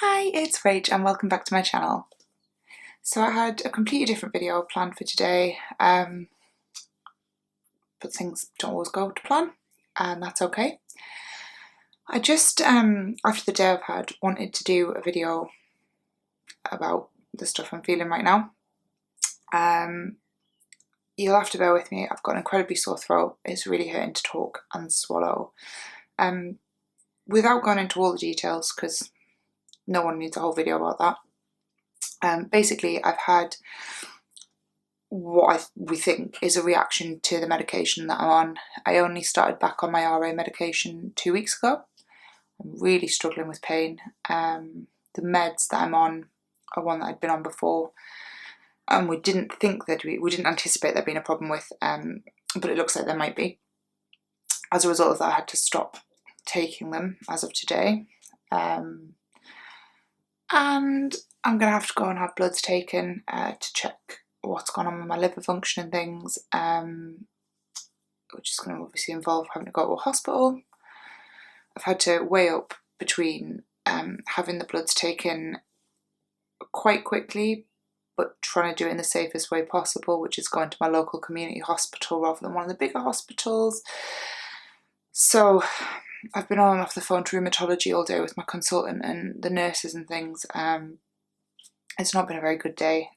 Hi, it's Rach and welcome back to my channel. So I had a completely different video planned for today, but things don't always go to plan, and that's okay. I just, after the day I've had, wanted to do a video about the stuff I'm feeling right now. You'll have to bear with me, I've got an incredibly sore throat, it's really hurting to talk and swallow. Without going into all the details, because no one needs a whole video about that. Basically, I've had what we think is a reaction to the medication that I'm on. I only started back on my RA medication 2 weeks ago. I'm really struggling with pain. The meds that I'm on are one that I'd been on before, and we didn't anticipate there being a problem with, but it looks like there might be. As a result of that, I had to stop taking them as of today. And I'm going to have to go and have bloods taken to check what's going on with my liver function and things, which is going to obviously involve having to go to a hospital. I've had to weigh up between having the bloods taken quite quickly, but trying to do it in the safest way possible, which is going to my local community hospital rather than one of the bigger hospitals. So I've been on and off the phone to rheumatology all day with my consultant and the nurses and things. It's not been a very good day.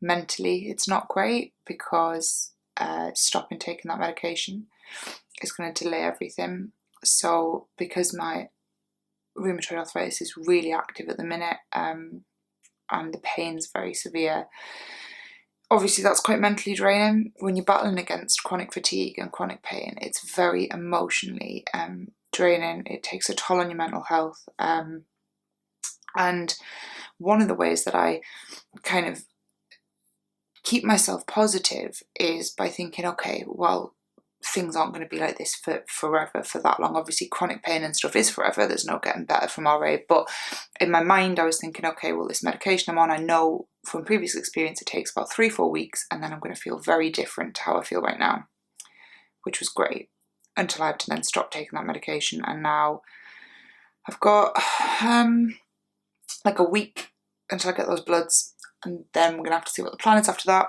Mentally, it's not great because stopping taking that medication is going to delay everything. So because my rheumatoid arthritis is really active at the minute, and the pain's very severe, obviously that's quite mentally draining. When you're battling against chronic fatigue and chronic pain, it's very emotionally draining. It takes a toll on your mental health. And one of the ways that I kind of keep myself positive is by thinking, okay, well, things aren't going to be like this for forever, for that long. Obviously, chronic pain and stuff is forever. There's no getting better from RA. But in my mind, I was thinking, okay, well, this medication I'm on, I know from previous experience it takes about 3-4 weeks, and then I'm going to feel very different to how I feel right now, which was great until I had to then stop taking that medication. And now I've got like a week until I get those bloods, and then we're going to have to see what the plan is after that.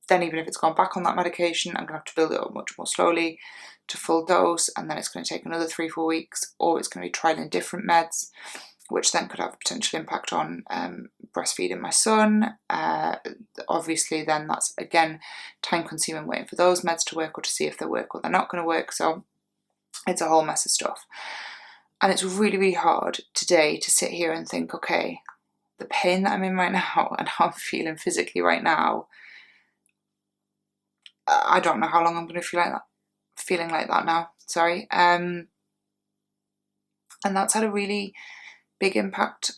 Then even if it's gone back on that medication, I'm going to have to build it up much more slowly to full dose, and then it's going to take another 3-4 weeks, or it's going to be trialling different meds, which then could have a potential impact on breastfeeding my son. Obviously then that's again time consuming waiting for those meds to work, or to see if they work or they're not going to work. So it's a whole mess of stuff. And it's really, really hard today to sit here and think, okay, the pain that I'm in right now and how I'm feeling physically right now, I don't know how long I'm going to feeling like that now, sorry. And that's had a really big impact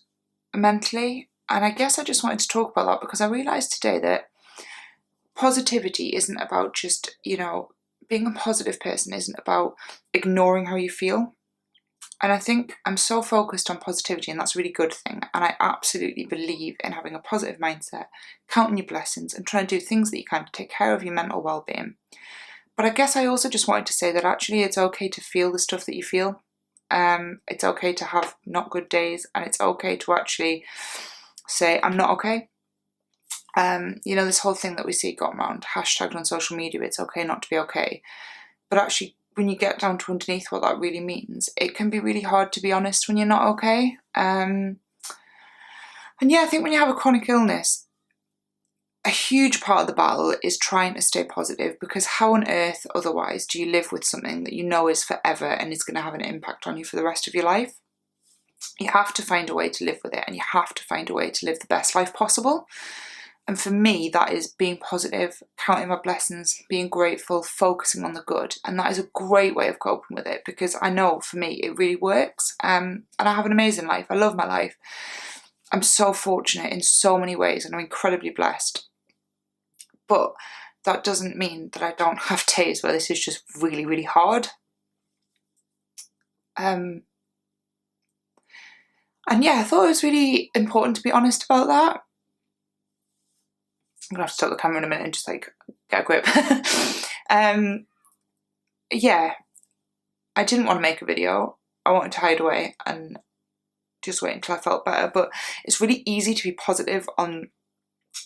mentally. And I guess I just wanted to talk about that because I realised today that positivity isn't about just, being a positive person isn't about ignoring how you feel. And I think I'm so focused on positivity, and that's a really good thing. And I absolutely believe in having a positive mindset, counting your blessings, and trying to do things that you can to take care of your mental well-being. But I guess I also just wanted to say that actually it's okay to feel the stuff that you feel. It's okay to have not good days, and it's okay to actually say, I'm not okay. This whole thing that we see going around, hashtagged on social media, it's okay not to be okay. But actually, when you get down to underneath what that really means, it can be really hard to be honest when you're not okay. And yeah, I think when you have a chronic illness, a huge part of the battle is trying to stay positive, because how on earth otherwise do you live with something that you know is forever and is going to have an impact on you for the rest of your life? You have to find a way to live with it, and you have to find a way to live the best life possible. And for me, that is being positive, counting my blessings, being grateful, focusing on the good. And that is a great way of coping with it, because I know for me it really works. And I have an amazing life. I love my life. I'm so fortunate in so many ways, and I'm incredibly blessed. But that doesn't mean that I don't have days where this is just really, really hard. And yeah, I thought it was really important to be honest about that. I'm gonna have to stop the camera in a minute and just get a grip. Yeah, I didn't want to make a video. I wanted to hide away, and just wait until I felt better. But it's really easy to be positive on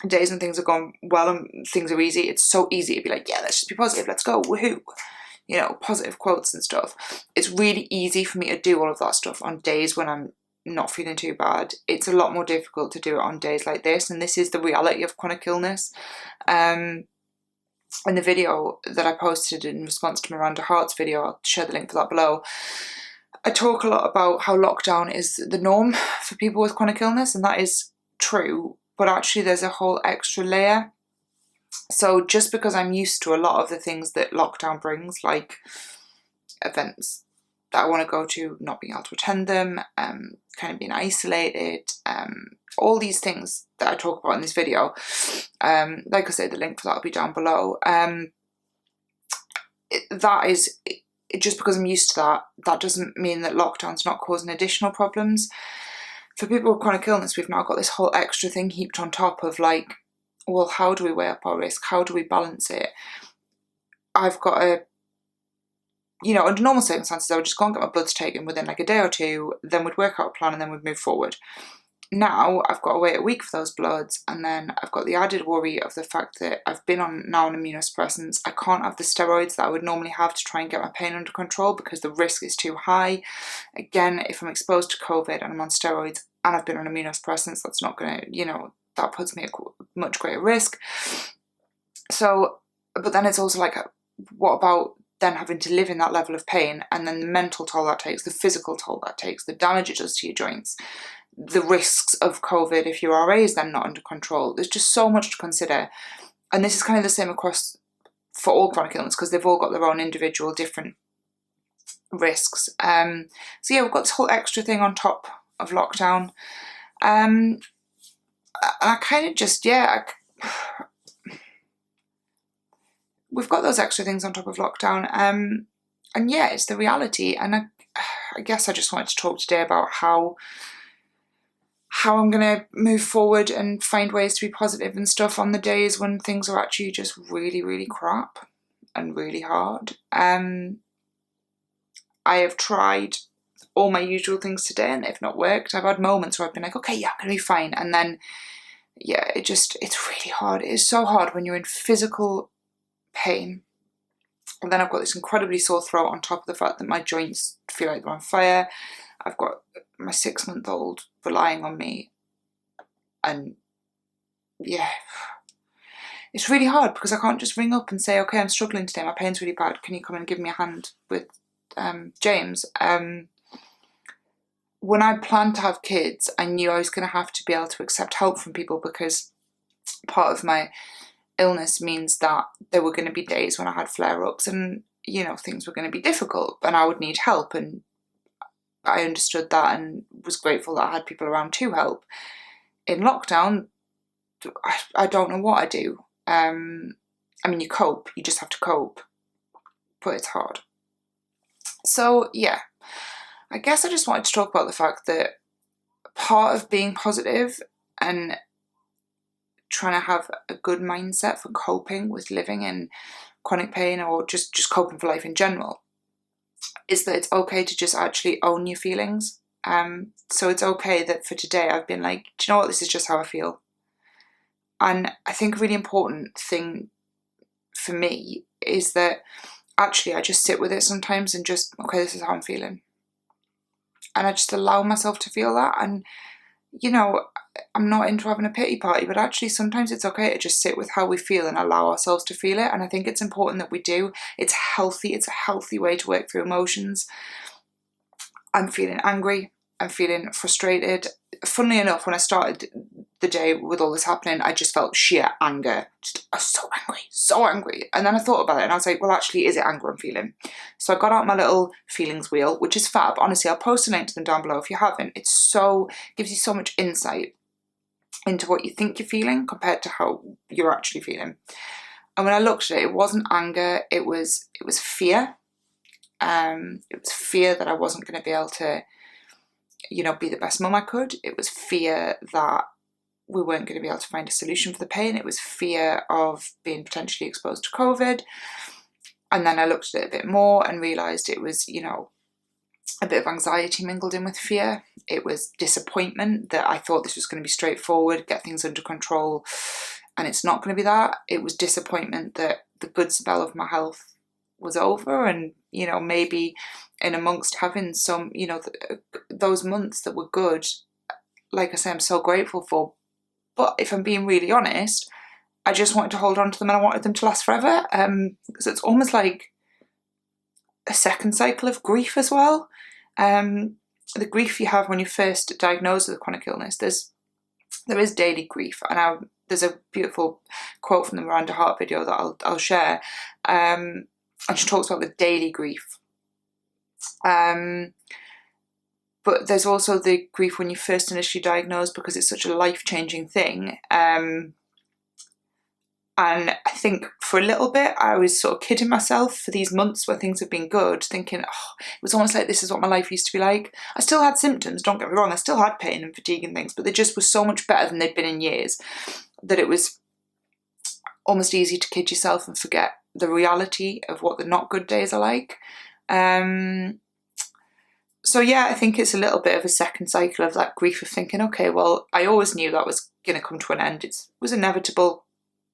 days when things are going well and things are easy. It's so easy to be like, yeah, let's just be positive, let's go, woohoo, you know, positive quotes and stuff. It's really easy for me to do all of that stuff on days when I'm not feeling too bad. It's a lot more difficult to do it on days like this, and this is the reality of chronic illness. In the video that I posted in response to Miranda Hart's video, I'll share the link for that below, I talk a lot about how lockdown is the norm for people with chronic illness, and that is true, but actually there's a whole extra layer. So just because I'm used to a lot of the things that lockdown brings, like events that I want to go to, not being able to attend them, kind of being isolated, all these things that I talk about in this video, like I said, the link for that will be down below. That is, just because I'm used to that, that doesn't mean that lockdown's not causing additional problems. For people with chronic illness, we've now got this whole extra thing heaped on top of like, well, how do we weigh up our risk? How do we balance it? I've got a, you know, under normal circumstances, I would just go and get my bloods taken within like a day or two, then we'd work out a plan and then we'd move forward. Now I've got to wait a week for those bloods, and then I've got the added worry of the fact that I've been on immunosuppressants. I can't have the steroids that I would normally have to try and get my pain under control because the risk is too high. Again, if I'm exposed to COVID and I'm on steroids and I've been on immunosuppressants, that's not going to, you know, that puts me at much greater risk. So, but then it's also like, what about then having to live in that level of pain, and then the mental toll that takes, the physical toll that takes, the damage it does to your joints, the risks of COVID if your RA is then not under control. There's just so much to consider. And this is kind of the same across for all chronic illness, because they've all got their own individual different risks. So yeah, we've got this whole extra thing on top of lockdown. And I kind of just, yeah, we've got those extra things on top of lockdown. And yeah, it's the reality. And I guess I just wanted to talk today about how I'm going to move forward and find ways to be positive and stuff on the days when things are actually just really, really crap and really hard. I have tried all my usual things today and they've not worked. I've had moments where I've been like, okay, yeah, I'm going to be fine. And then, yeah, it's really hard. It is so hard when you're in physical pain. And then I've got this incredibly sore throat on top of the fact that my joints feel like they're on fire. I've got my 6-month-old relying on me, and yeah, it's really hard because I can't just ring up and say, okay, I'm struggling today, my pain's really bad, can you come and give me a hand with James? When I planned to have kids, I knew I was going to have to be able to accept help from people, because part of my illness means that there were going to be days when I had flare-ups and, you know, things were going to be difficult and I would need help, and I understood that and was grateful that I had people around to help. In lockdown, I don't know what I do. I mean, you cope, you just have to cope, but it's hard. So yeah, I guess I just wanted to talk about the fact that part of being positive and trying to have a good mindset for coping with living in chronic pain, or just coping for life in general, is that it's okay to just actually own your feelings. So it's okay that for today I've been like, do you know what, this is just how I feel. And I think a really important thing for me is that actually I just sit with it sometimes and just, okay, this is how I'm feeling. And I just allow myself to feel that. And, you know, I'm not into having a pity party, but actually sometimes it's okay to just sit with how we feel and allow ourselves to feel it. And I think it's important that we do. It's healthy. It's a healthy way to work through emotions. I'm feeling angry. I'm feeling frustrated. Funnily enough, when I started the day with all this happening, I just felt sheer anger. I was so angry. And then I thought about it and I was like, well, actually, is it anger I'm feeling? So I got out my little feelings wheel, which is fab. Honestly, I'll post a link to them down below if you haven't. Gives you so much insight into what you think you're feeling compared to how you're actually feeling. And when I looked at it, it wasn't anger, it was fear. It was fear that I wasn't going to be able to, you know, be the best mum I could. It was fear that we weren't going to be able to find a solution for the pain. It was fear of being potentially exposed to COVID. And then I looked at it a bit more and realised it was, you know, a bit of anxiety mingled in with fear. It was disappointment that I thought this was going to be straightforward, get things under control, and it's not going to be that. It was disappointment that the good spell of my health was over, and, you know, maybe in amongst having some, you know, those months that were good, like I say, I'm so grateful for. But if I'm being really honest, I just wanted to hold on to them and I wanted them to last forever. So it's almost like a second cycle of grief as well. The grief you have when you're first diagnosed with a chronic illness, there is daily grief, and there's a beautiful quote from the Miranda Hart video that I'll share, and she talks about the daily grief. But there's also the grief when you first initially diagnosed, because it's such a life-changing thing. And I think for a little bit, I was sort of kidding myself for these months where things have been good, thinking, oh, it was almost like this is what my life used to be like. I still had symptoms, don't get me wrong, I still had pain and fatigue and things, but they just were so much better than they'd been in years, that it was almost easy to kid yourself and forget the reality of what the not good days are like. So yeah, I think it's a little bit of a second cycle of that grief of thinking, okay, well, I always knew that was going to come to an end. It was inevitable.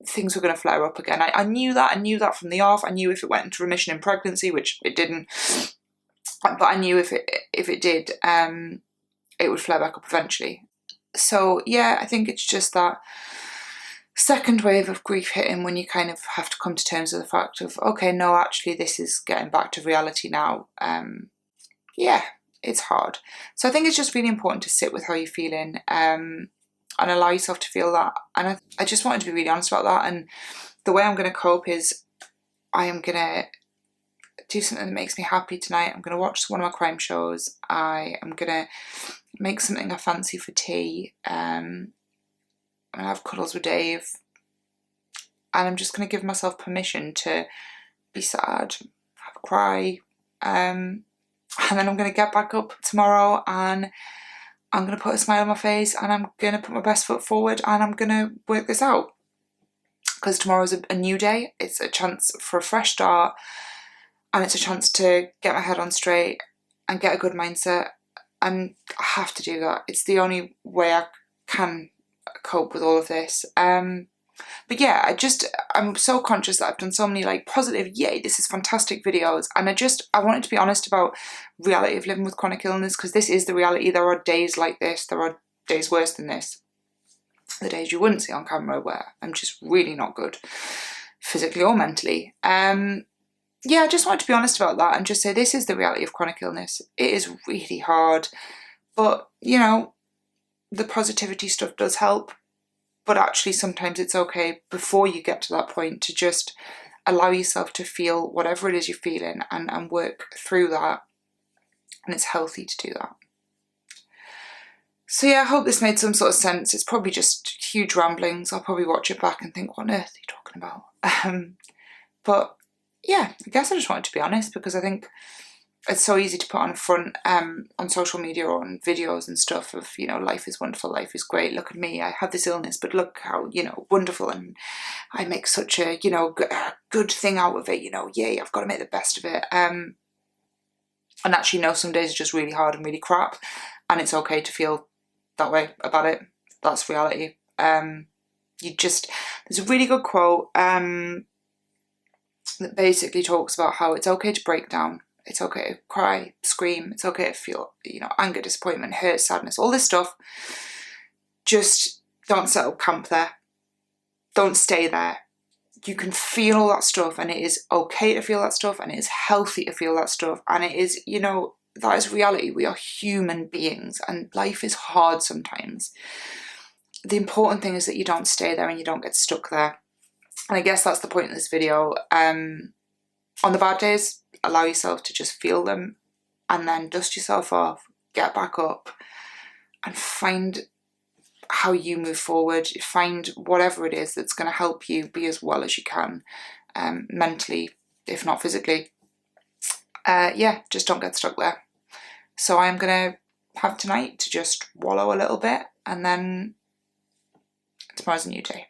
Things were going to flare up again. I knew that. I knew that from the off. I knew if it went into remission in pregnancy, which it didn't, but I knew if it did, it would flare back up eventually. So yeah, I think it's just that second wave of grief hitting when you kind of have to come to terms with the fact of, okay, no, actually this is getting back to reality now. Yeah, it's hard. So I think it's just really important to sit with how you're feeling, and allow yourself to feel that. And I just wanted to be really honest about that. And the way I'm going to cope is I am going to do something that makes me happy tonight. I'm going to watch one of my crime shows. I am going to make something I fancy for tea. I'm going to have cuddles with Dave. And I'm just going to give myself permission to be sad, have a cry. And then I'm going to get back up tomorrow and I'm going to put a smile on my face, and I'm going to put my best foot forward, and I'm going to work this out. Because tomorrow's a new day. It's a chance for a fresh start, and it's a chance to get my head on straight and get a good mindset. And I have to do that. It's the only way I can cope with all of this. But yeah, I'm so conscious that I've done so many like positive, yay, this is fantastic videos. And I wanted to be honest about reality of living with chronic illness, because this is the reality. There are days like this. There are days worse than this. The days you wouldn't see on camera where I'm just really not good, physically or mentally. Yeah, I just wanted to be honest about that and just say this is the reality of chronic illness. It is really hard, but you know, the positivity stuff does help. But actually sometimes it's okay before you get to that point to just allow yourself to feel whatever it is you're feeling and work through that. And it's healthy to do that. So yeah, I hope this made some sort of sense. It's probably just huge ramblings. I'll probably watch it back and think, what on earth are you talking about? But yeah, I guess I just wanted to be honest, because I think it's so easy to put on a front on social media or on videos and stuff of, you know, life is wonderful, life is great, look at me, I have this illness, but look how, you know, wonderful, and I make such a, you know, good thing out of it, you know, yay, I've got to make the best of it. And actually, no, some days are just really hard and really crap, and it's okay to feel that way about it. That's reality. There's a really good quote that basically talks about how it's okay to break down. It's okay to cry, scream. It's okay to feel, you know, anger, disappointment, hurt, sadness, all this stuff. Just don't set up camp there. Don't stay there. You can feel all that stuff, and it is okay to feel that stuff, and it is healthy to feel that stuff. And it is, you know, that is reality. We are human beings, and life is hard sometimes. The important thing is that you don't stay there and you don't get stuck there. And I guess that's the point of this video. On the bad days, allow yourself to just feel them, and then dust yourself off, get back up, and find how you move forward. Find whatever it is that's going to help you be as well as you can, mentally, if not physically. Yeah, just don't get stuck there. So I'm going to have tonight to just wallow a little bit, and then tomorrow's a new day.